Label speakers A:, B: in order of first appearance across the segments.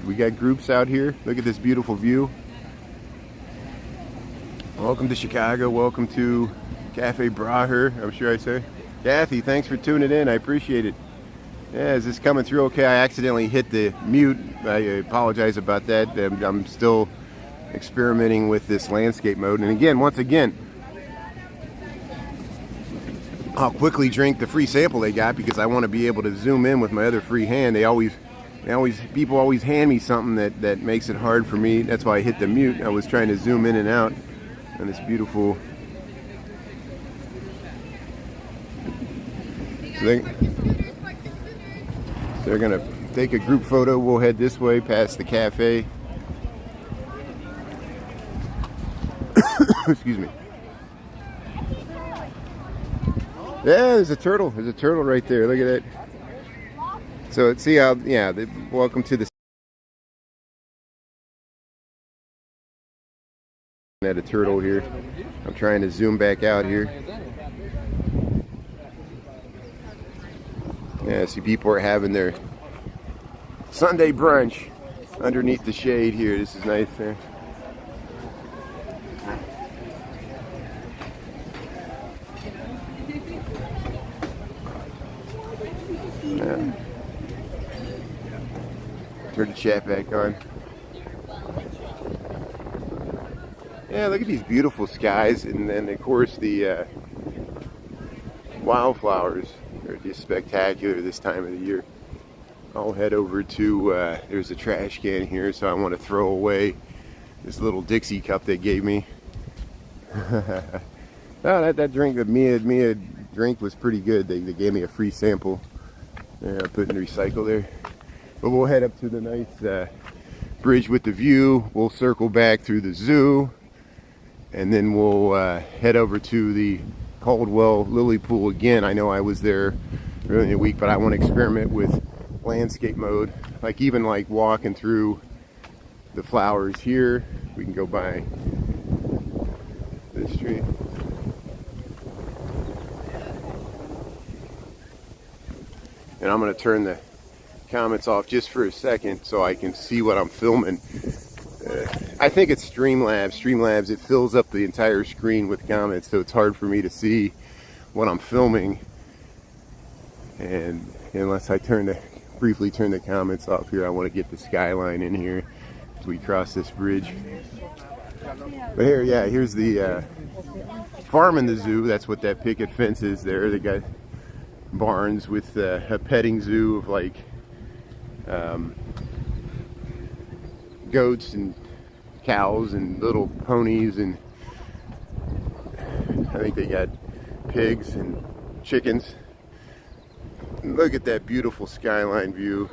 A: We got groups out here. Look at this beautiful view. Welcome to Chicago. Welcome to Cafe Braher, I'm sure I say. Kathy, thanks for tuning in. I appreciate it. Yeah, is this coming through okay? I accidentally hit the mute. I apologize about that. I'm still experimenting with this landscape mode. And again, once again, I'll quickly drink the free sample they got because I want to be able to zoom in with my other free hand. People always hand me something that makes it hard for me. That's why I hit the mute. I was trying to zoom in and out on this beautiful. So they're gonna take a group photo. We'll head this way past the cafe. Excuse me. Yeah, there's a turtle. There's a turtle right there. Look at that. So see how, yeah, welcome to the. At a turtle here. I'm trying to zoom back out here. Yeah, see people are having their Sunday brunch underneath the shade here. This is nice there. Yeah. Turn the chat back on. Yeah, look at these beautiful skies, and then of course the wildflowers are just spectacular this time of the year. I'll head over to, there's a trash can here, so I want to throw away this little Dixie cup they gave me. Oh, that drink, the Mia drink was pretty good. They gave me a free sample. Yeah, I put in the recycle there. But we'll head up to the nice bridge with the view. We'll circle back through the zoo. And then we'll head over to the Caldwell Lily Pool again. I know I was there earlier in the week, but I want to experiment with landscape mode. Like even like walking through the flowers here. We can go by this tree. And I'm going to turn the comments off just for a second so I can see what I'm filming. I think it's Streamlabs, it fills up the entire screen with comments, so it's hard for me to see what I'm filming. And unless I briefly turn the comments off here, I want to get the skyline in here as we cross this bridge. But here, yeah, here's the farm in the zoo. That's what that picket fence is there. They got barns with a petting zoo of like goats and cows and little ponies, and I think they got pigs and chickens. And look at that beautiful skyline view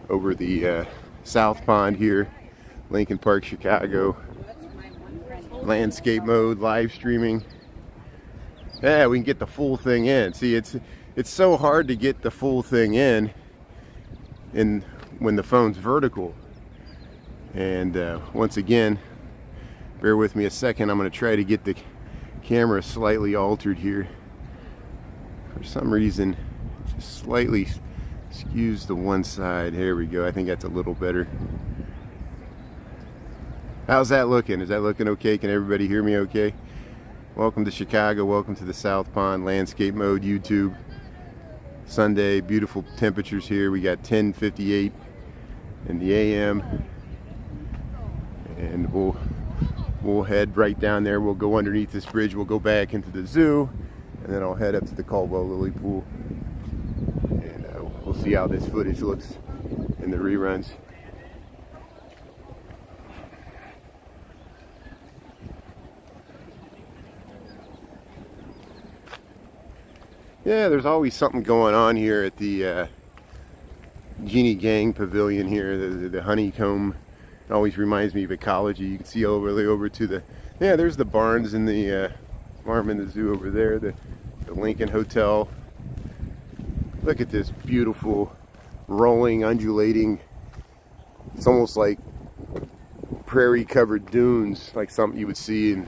A: over the South Pond here, Lincoln Park, Chicago. Landscape mode, live streaming. Yeah, we can get the full thing in. See, it's so hard to get the full thing in when the phone's vertical. And once again, bear with me a second. I'm going to try to get the camera slightly altered here. For some reason, just slightly skews to one side. Here we go. I think that's a little better. How's that looking? Is that looking okay? Can everybody hear me okay? Welcome to Chicago. Welcome to the South Pond landscape mode YouTube. Sunday, beautiful temperatures here. We got 10:58 in the AM, and we'll head right down there. We'll go underneath this bridge. We'll go back into the zoo, and then I'll head up to the Caldwell Lily Pool, and we'll see how this footage looks in the reruns. Yeah, there's always something going on here at the Genie Gang Pavilion here, the honeycomb. It always reminds me of ecology. You can see over to the, yeah, there's the barns and the farm in the zoo over there, the Lincoln Hotel. Look at this beautiful, rolling, undulating, it's almost like prairie covered dunes, like something you would see in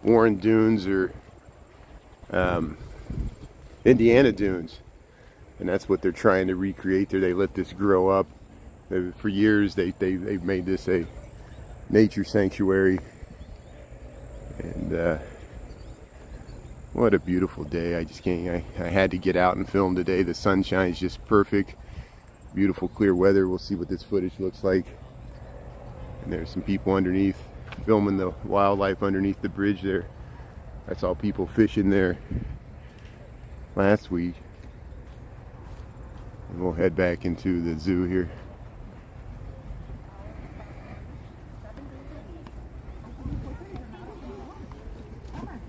A: Warren Dunes or Indiana Dunes. and that's what they're trying to recreate there. They let this grow up. For years they've made this a nature sanctuary, and what a beautiful day. I just can't, I had to get out and film today. The sunshine is just perfect. Beautiful clear weather. We'll see what this footage looks like. And there's some people underneath filming the wildlife underneath the bridge there. I saw people fishing there last week. And we'll head back into the zoo here.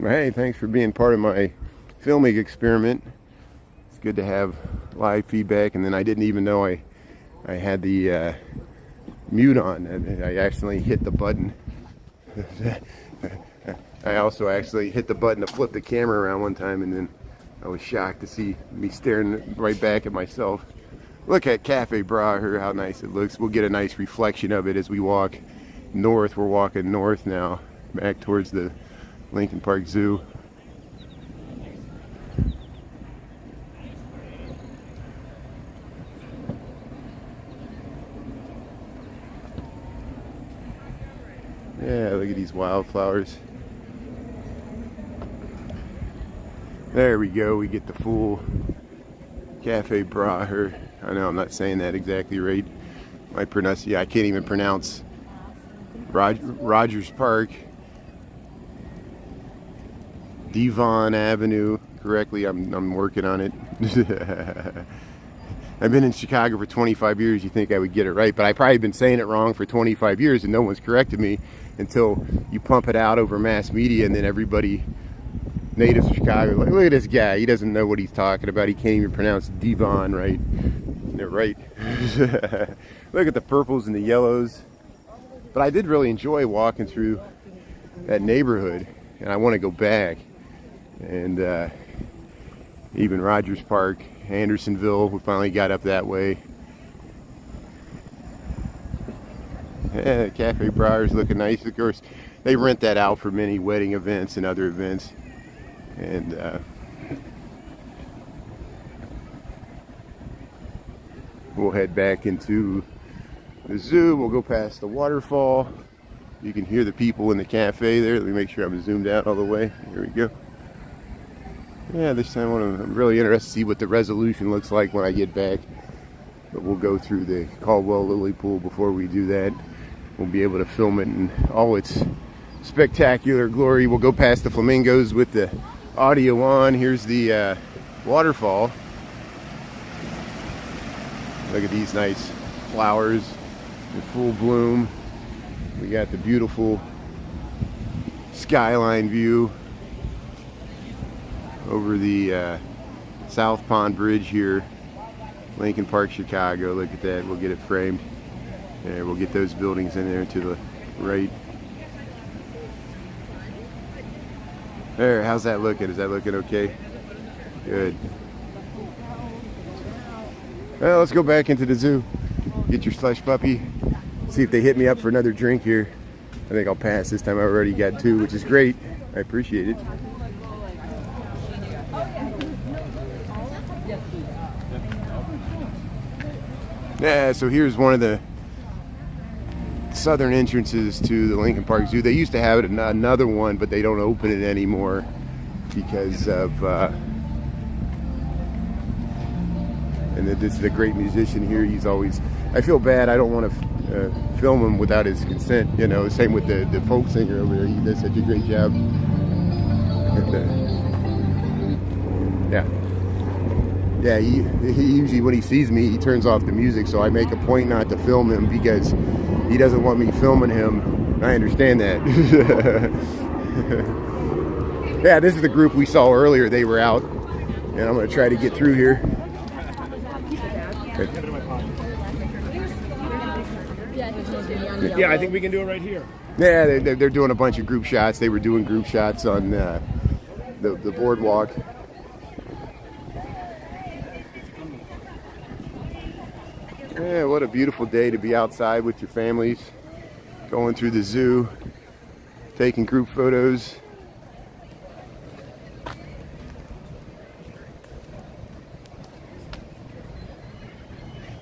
A: Hey, thanks for being part of my filming experiment. It's good to have live feedback, and then I didn't even know I had the mute on, and I accidentally hit the button. I also actually hit the button to flip the camera around one time, and then I was shocked to see me staring right back at myself. Look at Cafe Bra here, how nice it looks. We'll get a nice reflection of it as we walk north. We're walking north now, back towards the Lincoln Park Zoo. Yeah, look at these wildflowers. There we go, we get the full Cafe Bra here. I know I'm not saying that exactly right. I can't even pronounce Rogers Park, Devon Avenue correctly. I'm working on it. I've been in Chicago for 25 years. You think I would get it right, but I've probably been saying it wrong for 25 years and no one's corrected me until you pump it out over mass media, and then everybody, natives of Chicago, like, look at this guy, he doesn't know what he's talking about. He can't even pronounce Devon right. They're right. Look at the purples and the yellows. But I did really enjoy walking through that neighborhood, and I want to go back. And even Rogers Park, Andersonville, we finally got up that way. Yeah, Cafe Briar's looking nice. Of course, they rent that out for many wedding events and other events. And we'll head back into the zoo. We'll go past the waterfall. You can hear the people in the cafe there. Let me make sure I'm zoomed out all the way. Here we go. Yeah, this time I'm really interested to see what the resolution looks like when I get back. But we'll go through the Caldwell Lily Pool before we do that. We'll be able to film it in all its spectacular glory. We'll go past the flamingos with the audio on. Here's the waterfall. Look at these nice flowers in full bloom. We got the beautiful skyline view over the South Pond Bridge here, Lincoln Park, Chicago. Look at that. We'll get it framed. There, we'll get those buildings in there to the right. There, how's that looking? Is that looking okay? Good. Well, let's go back into the zoo. Get your slush puppy. See if they hit me up for another drink here. I think I'll pass this time. I already got 2, which is great. I appreciate it. Yeah, so here's one of the southern entrances to the Lincoln Park Zoo. They used to have it another one, but they don't open it anymore because of and this is a great musician here. He's always, I feel bad, I don't want to film him without his consent, you know. Same with the folk singer over there. He does such a great job. Yeah, he usually, when he sees me, he turns off the music, so I make a point not to film him because he doesn't want me filming him. I understand that. Yeah, this is the group we saw earlier. They were out, and I'm going to try to get through here.
B: Yeah, I think we can do it right here.
A: Yeah, they're doing a bunch of group shots. They were doing group shots on the boardwalk. Yeah, what a beautiful day to be outside with your families, going through the zoo, taking group photos.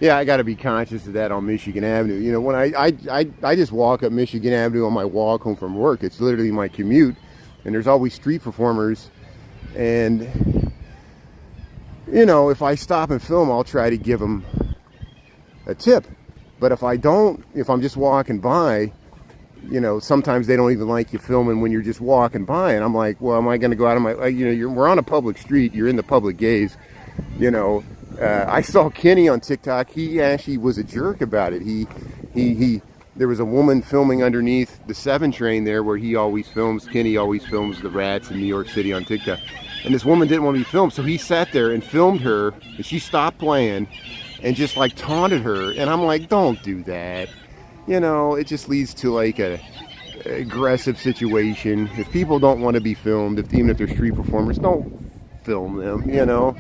A: Yeah, I got to be conscious of that on Michigan Avenue. You know, when I just walk up Michigan Avenue on my walk home from work. It's literally my commute, and there's always street performers. And you know, if I stop and film, I'll try to give them a tip. But if I don't, if I'm just walking by, you know, sometimes they don't even like you filming when you're just walking by, and I'm like, well, am I going to go out of my, you know, we're on a public street, you're in the public gaze, you know. I saw Kenny on TikTok. He actually was a jerk about it. There was a woman filming underneath the 7 train there where he always films. Kenny always films the rats in New York City on TikTok. And this woman didn't want to be filmed, so he sat there and filmed her, and she stopped playing and just like taunted her. And I'm like, don't do that. You know, it just leads to like a aggressive situation. If people don't want to be filmed, even if they're street performers, don't film them, you know.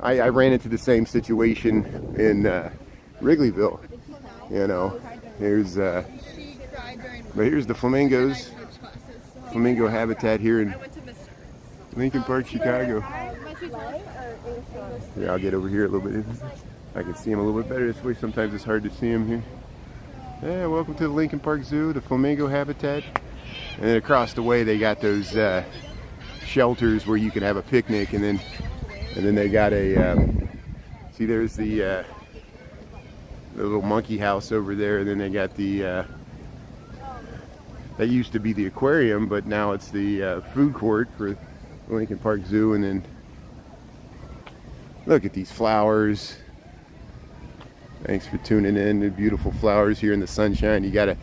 A: I ran into the same situation in Wrigleyville, you know. Here's but here's the flamingos, flamingo habitat here in Lincoln Park, Chicago. Yeah, I'll get over here a little bit. I can see them a little bit better this way. Sometimes it's hard to see them here. Yeah, welcome to the Lincoln Park Zoo, the flamingo habitat. And then across the way they got those shelters where you can have a picnic, and then they got a see, there's the little monkey house over there, and then they got the that used to be the aquarium, but now it's the food court for Lincoln Park Zoo. And then look at these flowers. Thanks for tuning in. The beautiful flowers here in the sunshine. You gotta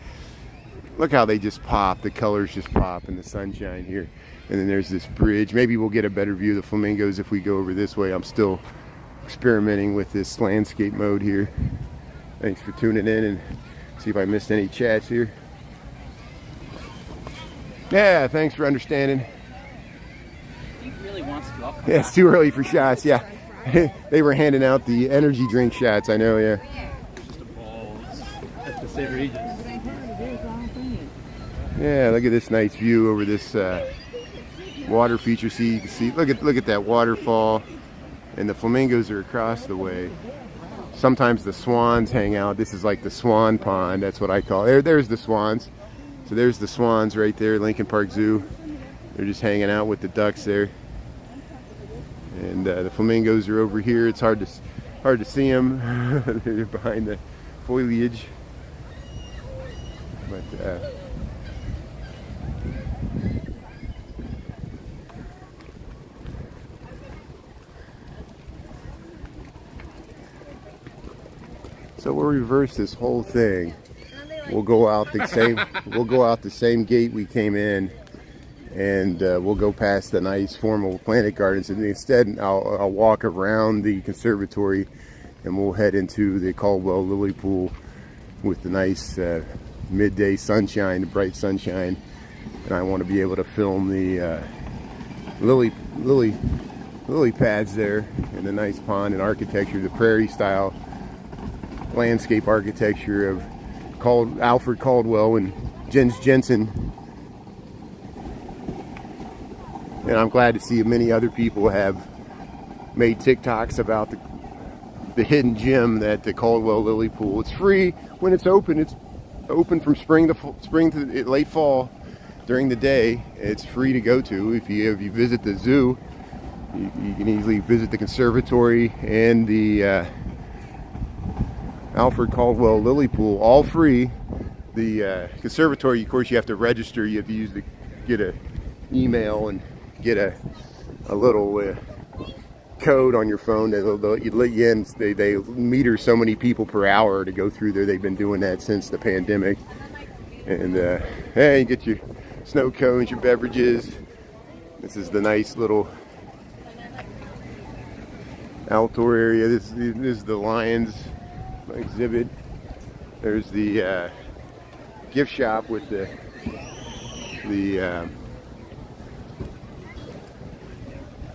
A: look how they just pop. The colors just pop in the sunshine here. And then there's this bridge. Maybe we'll get a better view of the flamingos if we go over this way. I'm still experimenting with this landscape mode here. Thanks for tuning in, and see if I missed any chats here. Yeah, thanks for understanding.
B: He really wants to go up.
A: Yeah, it's too early for shots. Yeah, they were handing out the energy drink shots. I know. Yeah.
B: It's just a ball. That's the St. Regis.
A: Yeah, look at this nice view over this water feature. See, you can see. Look at that waterfall, and the flamingos are across the way. Sometimes the swans hang out. This is like the swan pond. That's what I call it. There's the swans. So there's the swans right there, Lincoln Park Zoo. They're just hanging out with the ducks there. And the flamingos are over here. It's hard to see them. They're behind the foliage. But so we'll reverse this whole thing. We'll go out the same gate we came in, and we'll go past the nice formal planted gardens, and instead I'll walk around the conservatory, and we'll head into the Caldwell Lily Pool with the nice midday sunshine, the bright sunshine. And I want to be able to film the lily pads there, and the nice pond and architecture, the prairie style landscape architecture of Alfred Caldwell and Jens Jensen. And I'm glad to see many other people have made TikToks about the hidden gem that the Caldwell Lily Pool. It's free when it's open. It's open from spring to late fall. During the day, it's free to go to. If you visit the zoo, you can easily visit the conservatory and the Alfred Caldwell Lily Pool, all free. The conservatory, of course, you have to register. You have to get an email and get a little code on your phone that they'll let you in. They meter so many people per hour to go through there. They've been doing that since the pandemic. And hey, you get your snow cones, your beverages. This is the nice little outdoor area. This is the lions exhibit. There's the gift shop with the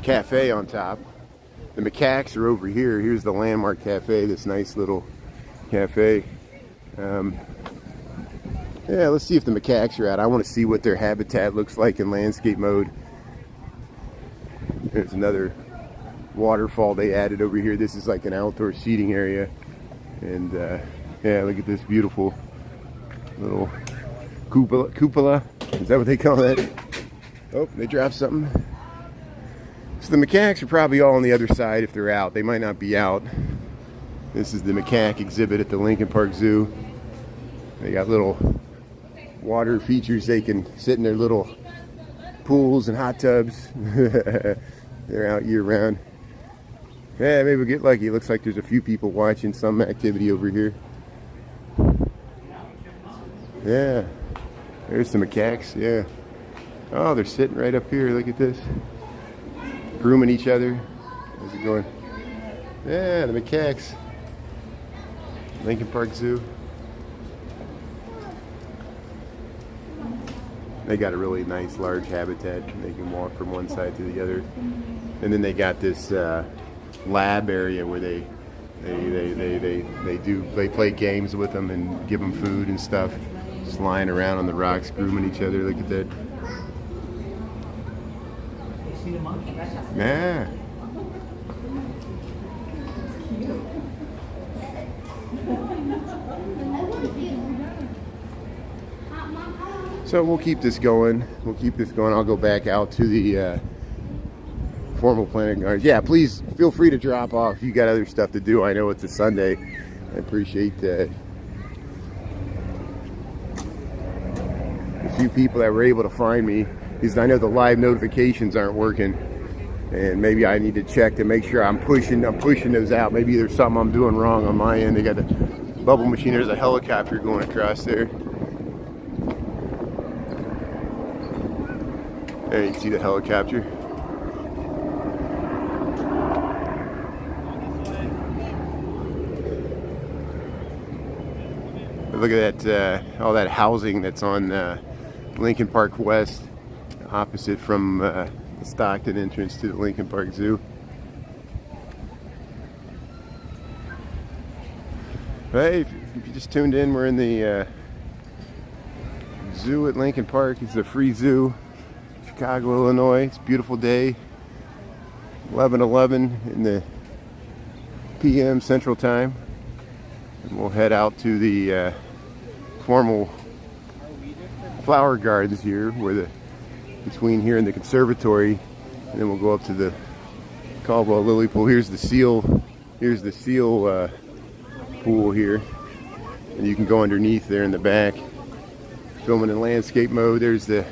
A: cafe on top. The macaques are over here. Here's the Landmark Cafe, this nice little cafe. Yeah, let's see if the macaques are out. I want to see what their habitat looks like in landscape mode. There's another waterfall they added over here. This is like an outdoor seating area. And yeah, look at this beautiful little cupola. Is that what they call that? Oh, they dropped something. So the macaques are probably all on the other side if they're out. They might not be out. This is the macaque exhibit at the Lincoln Park Zoo. They got little water features. They can sit in their little pools and hot tubs. They're out year round. Yeah, maybe we'll get lucky. It looks like there's a few people watching some activity over here. Yeah, there's the macaques. Yeah. Oh, they're sitting right up here. Look at this. Grooming each other. How's it going? Yeah, the macaques. Lincoln Park Zoo. They got a really nice large habitat. They can walk from one side to the other. And then they got this lab area where they play games with them and give them food and stuff. Just lying around on the rocks, grooming each other. Look at that. Yeah. So we'll keep this going. I'll go back out to the formal planning guards. Yeah, please feel free to drop off. You got other stuff to do. I know it's a Sunday. I appreciate the few people that were able to find me, because I know the live notifications aren't working, and maybe I need to check to make sure I'm pushing those out. Maybe there's something I'm doing wrong on my end. They got the bubble machine. There's a helicopter going across there. There you can see the helicopter. But look at that, all that housing that's on Lincoln Park West, opposite from the Stockton entrance to the Lincoln Park Zoo. Hey, if you just tuned in, we're in the zoo at Lincoln Park. It's a free zoo, Chicago, Illinois. It's a beautiful day, 11:11 in the p.m. Central Time. And we'll head out to the formal flower gardens here, between here and the conservatory, and then we'll go up to the Caldwell Lily Pool. Here's the seal pool here, and you can go underneath there in the back, filming in landscape mode. There's the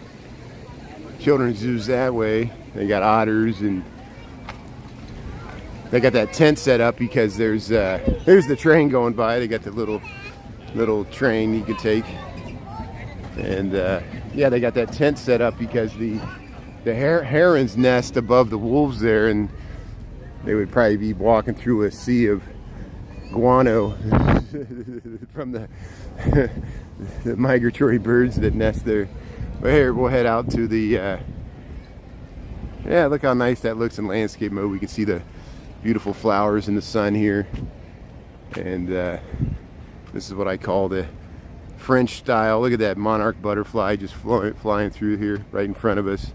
A: children's zoos that way. They got otters, and they got that tent set up because there's the train going by. They got the little train you can take, and yeah, they got that tent set up because the herons nest above the wolves there, and they would probably be walking through a sea of guano from the migratory birds that nest there. But here, we'll head out to the yeah, look how nice that looks in landscape mode. We can see the beautiful flowers in the sun here, and this is what I call the French style. Look at that monarch butterfly just flying through here right in front of us.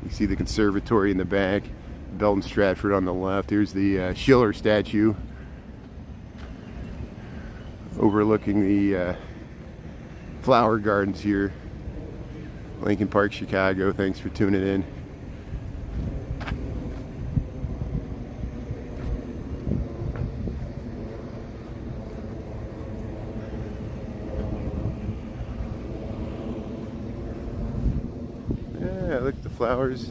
A: You see the conservatory in the back, Belton Stratford on the left. Here's the Schiller statue overlooking the flower gardens here, Lincoln Park, Chicago. Thanks for tuning in. Yeah, look at the flowers.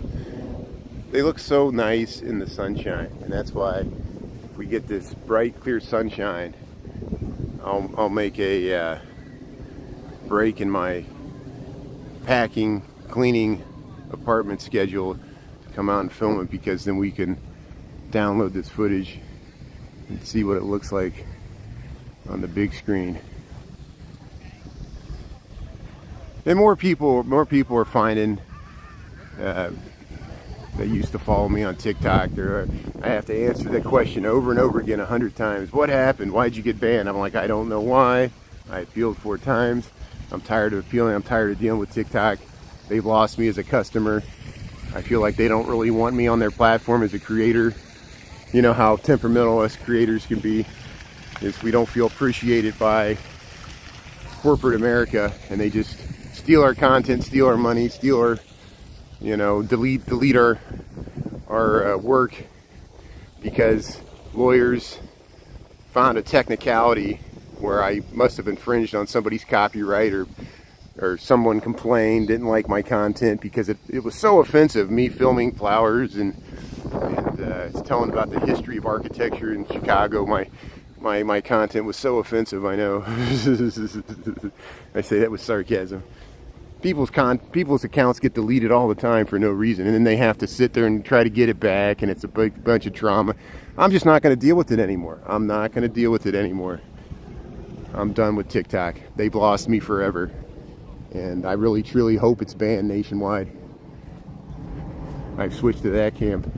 A: They look so nice in the sunshine, and that's why if we get this bright, clear sunshine, I'll make a break in my packing, cleaning apartment schedule to come out and film it, because then we can download this footage and see what it looks like on the big screen. And more people are finding. They used to follow me on TikTok. I have to answer that question over and over again 100 times. What happened? Why'd you get banned? I'm like, I don't know why. I appealed 4 times. I'm tired of appealing. I'm tired of dealing with TikTok. They've lost me as a customer. I feel like they don't really want me on their platform as a creator. You know how temperamental us creators can be. is we don't feel appreciated by corporate America, and they just steal our content, steal our money, steal our, delete our work because lawyers found a technicality where I must have infringed on somebody's copyright, or someone complained, didn't like my content because it was so offensive, me filming flowers and telling about the history of architecture in Chicago. My content was so offensive, I know. I say that with sarcasm. People's accounts get deleted all the time for no reason, and then they have to sit there and try to get it back, and it's a big bunch of drama. I'm just not going to deal with it anymore. I'm not going to deal with it anymore. I'm done with TikTok. They've lost me forever, and I really truly hope it's banned nationwide. I've switched to that camp,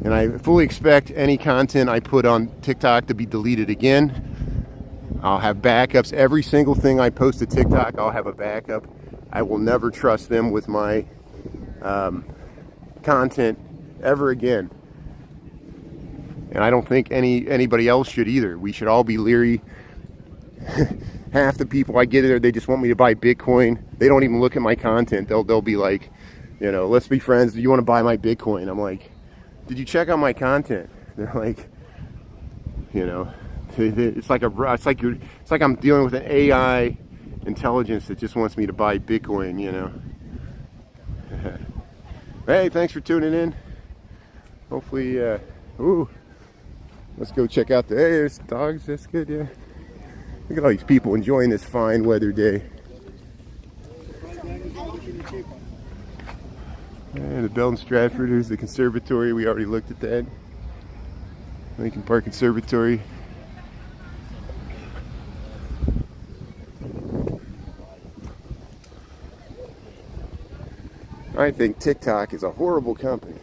A: and I fully expect any content I put on TikTok to be deleted again. I'll have backups. Every single thing I post to TikTok, I'll have a backup. I will never trust them with my content ever again. And I don't think anybody else should either. We should all be leery. Half the people I get there, they just want me to buy Bitcoin. They don't even look at my content. They'll be like, let's be friends. Do you want to buy my Bitcoin? I'm like, did you check out my content? They're like, it's like I'm dealing with an AI intelligence that just wants me to buy Bitcoin, Hey, thanks for tuning in. Hopefully, let's go check out there's dogs. That's good, yeah. Look at all these people enjoying this fine weather day. And the Belton Stratford, there's the conservatory. We already looked at that. Lincoln Park Conservatory. I think TikTok is a horrible company.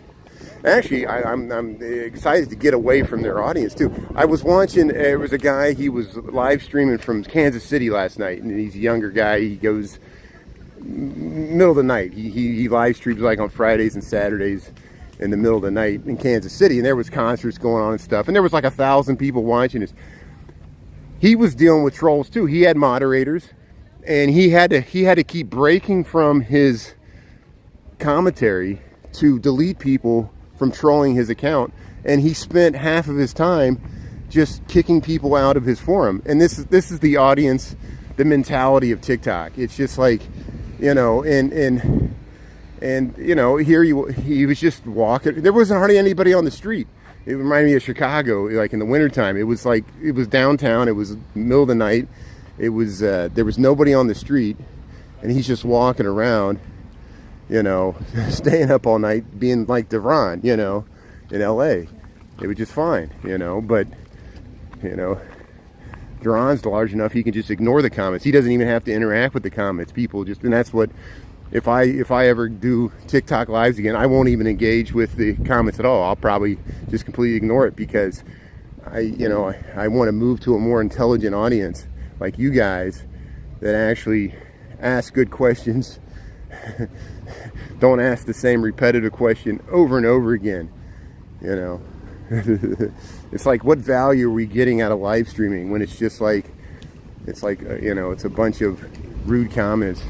A: Actually, I'm excited to get away from their audience too. I was watching, there was a guy, he was live streaming from Kansas City last night, and he's a younger guy. He goes middle of the night. He live streams like on Fridays and Saturdays in the middle of the night in Kansas City, and there was concerts going on and stuff, and there was like 1,000 people watching this. He was dealing with trolls too. He had moderators, and he had to keep breaking from his commentary to delete people from trolling his account, and he spent half of his time just kicking people out of his forum. And this is the audience, the mentality of TikTok. It's just like, and here he was just walking. There wasn't hardly anybody on the street. It reminded me of Chicago, like in the wintertime. It was downtown. It was middle of the night. It was there was nobody on the street, and he's just walking around, staying up all night, being like Devon, in LA. It was just fine, but, Duran's large enough he can just ignore the comments. He doesn't even have to interact with the comments. People just, and that's what, if I ever do TikTok lives again, I won't even engage with the comments at all. I'll probably just completely ignore it, because I want to move to a more intelligent audience like you guys that actually ask good questions. Don't ask the same repetitive question over and over again. It's like, what value are we getting out of live streaming when it's just like, it's a bunch of rude comments.